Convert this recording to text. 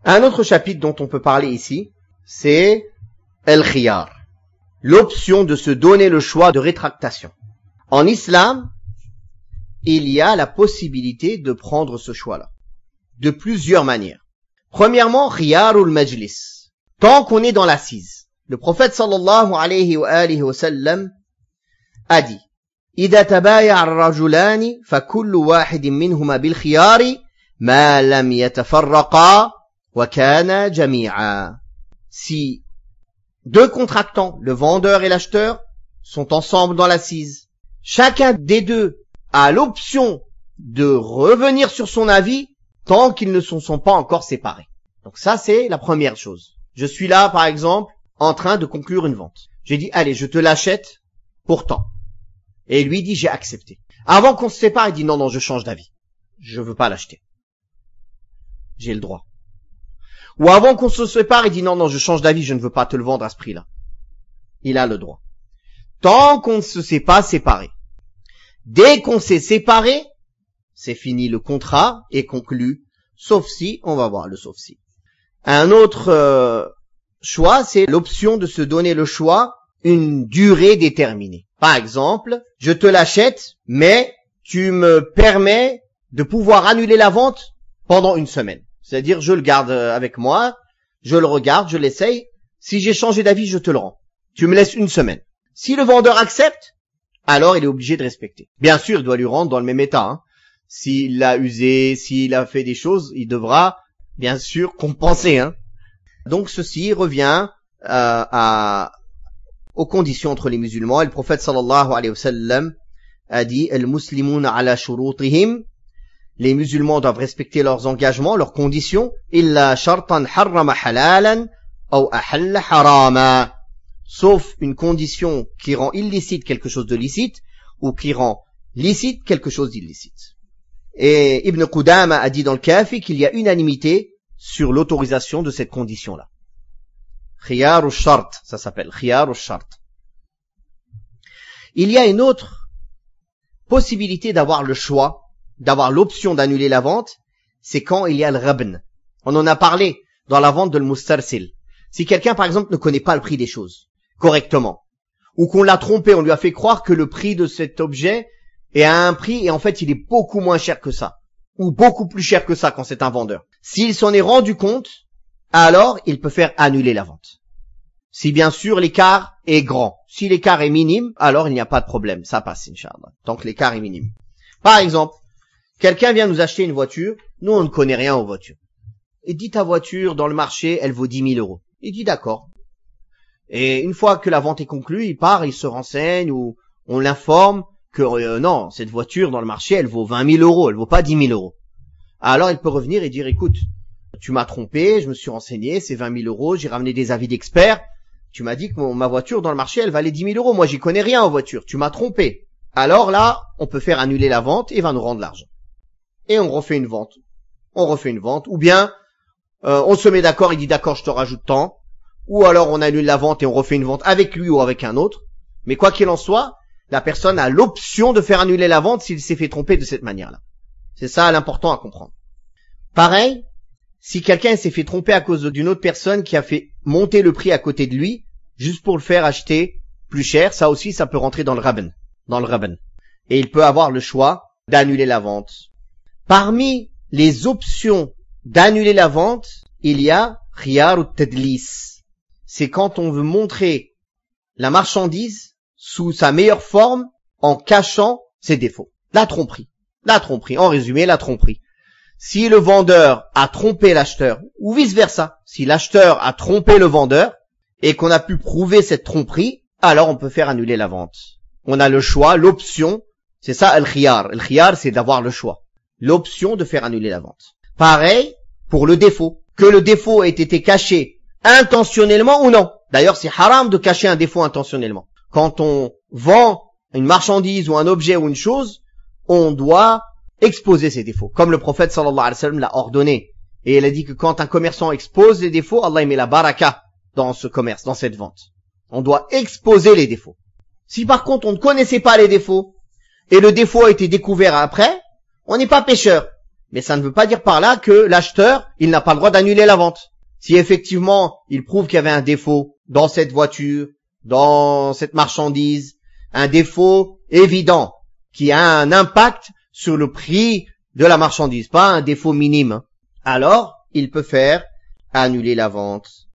Un autre chapitre dont on peut parler ici, c'est al-khiyar, l'option de se donner le choix de rétractation. En islam, il y a la possibilité de prendre ce choix-là, de plusieurs manières. Premièrement, khiyarul majlis, tant qu'on est dans l'assise. Le prophète sallallahu alayhi wa alihi wa sallam a dit, إذا تبايع الرجلان فكل واحد منهما بالخيار ما لم يتفرقا وكان جميعا. Si deux contractants, le vendeur et l'acheteur, sont ensemble dans l'assise, chacun des deux a l'option de revenir sur son avis tant qu'ils ne se sont pas encore séparés. Donc ça, c'est la première chose. Je suis là, par exemple, en train de conclure une vente. J'ai dit, allez, je te l'achète pour tant. Et lui dit, j'ai accepté. Avant qu'on se sépare, il dit, non, je change d'avis. Je veux pas l'acheter. J'ai le droit. Ou avant qu'on se sépare, il dit, non, je change d'avis, je ne veux pas te le vendre à ce prix-là. Il a le droit. Tant qu'on ne se s'est pas séparé. Dès qu'on s'est séparé, c'est fini, le contrat est conclu, sauf si, on va voir le sauf si. Un autre choix, c'est l'option de se donner le choix, une durée déterminée. Par exemple, je te l'achète, mais tu me permets de pouvoir annuler la vente pendant une semaine. C'est-à-dire, je le garde avec moi, je le regarde, je l'essaye. Si j'ai changé d'avis, je te le rends. Tu me laisses une semaine. Si le vendeur accepte, alors il est obligé de respecter. Bien sûr, il doit lui rendre dans le même état. Hein. S'il l'a usé, s'il a fait des choses, il devra, bien sûr, compenser. Hein. Donc, ceci revient aux conditions entre les musulmans. Et le prophète sallallahu alayhi wa sallam a dit « Al-muslimuna ala shurutihim » Les musulmans doivent respecter leurs engagements, leurs conditions. « Illa shartan harrama halalan ou ahalla harama » Sauf une condition qui rend illicite quelque chose de licite ou qui rend licite quelque chose d'illicite. Et Ibn Qudama a dit dans le Kafi qu'il y a unanimité sur l'autorisation de cette condition-là. Khiyar ou shart, ça s'appelle khiyar ou shart. Il y a une autre possibilité d'avoir le choix, d'avoir l'option d'annuler la vente, c'est quand il y a le rabn. On en a parlé dans la vente de l'mustarsil. Si quelqu'un, par exemple, ne connaît pas le prix des choses correctement, ou qu'on l'a trompé, on lui a fait croire que le prix de cet objet est à un prix et en fait il est beaucoup moins cher que ça, ou beaucoup plus cher que ça quand c'est un vendeur. S'il s'en est rendu compte, alors il peut faire annuler la vente. Si bien sûr l'écart est grand. Si l'écart est minime, alors il n'y a pas de problème, ça passe, Inch'Allah, tant que l'écart est minime. Par exemple, quelqu'un vient nous acheter une voiture, nous on ne connaît rien aux voitures. Il dit ta voiture dans le marché, elle vaut 10 000 €. Il dit d'accord. Et une fois que la vente est conclue, il part, il se renseigne ou on l'informe que non, cette voiture dans le marché, elle vaut 20 000 €, elle vaut pas 10 000 €. Alors il peut revenir et dire écoute, tu m'as trompé, je me suis renseigné, c'est 20 000 €, j'ai ramené des avis d'experts, tu m'as dit que ma voiture dans le marché, elle valait 10 000 €, moi j'y connais rien aux voitures, tu m'as trompé. Alors là, on peut faire annuler la vente et il va nous rendre l'argent. Et on refait une vente. Ou bien, on se met d'accord, il dit d'accord, je te rajoute tant. Ou alors on annule la vente et on refait une vente avec lui ou avec un autre. Mais quoi qu'il en soit, la personne a l'option de faire annuler la vente s'il s'est fait tromper de cette manière-là. C'est ça l'important à comprendre. Pareil, si quelqu'un s'est fait tromper à cause d'une autre personne qui a fait monter le prix à côté de lui, juste pour le faire acheter plus cher, ça aussi, ça peut rentrer dans le rabn. Et il peut avoir le choix d'annuler la vente. Parmi les options d'annuler la vente, il y a khiyar ou tadlis. C'est quand on veut montrer la marchandise sous sa meilleure forme en cachant ses défauts. La tromperie. En résumé, la tromperie. Si le vendeur a trompé l'acheteur, ou vice versa, si l'acheteur a trompé le vendeur, et qu'on a pu prouver cette tromperie, alors on peut faire annuler la vente. On a le choix, l'option, c'est ça al-khiyar. Al-khiyar, c'est d'avoir le choix. L'option de faire annuler la vente. Pareil pour le défaut. Que le défaut ait été caché intentionnellement ou non. D'ailleurs, c'est haram de cacher un défaut intentionnellement. Quand on vend une marchandise ou un objet ou une chose, on doit exposer ses défauts. Comme le prophète sallallahu alayhi wa sallam l'a ordonné. Et il a dit que quand un commerçant expose les défauts, Allah met la baraka dans ce commerce, dans cette vente. On doit exposer les défauts. Si par contre on ne connaissait pas les défauts, et le défaut a été découvert après, on n'est pas pécheur. Mais ça ne veut pas dire par là que l'acheteur, il n'a pas le droit d'annuler la vente. Si effectivement, il prouve qu'il y avait un défaut dans cette voiture, dans cette marchandise, un défaut évident, qui a un impact sur le prix de la marchandise, pas un défaut minime, alors il peut faire annuler la vente.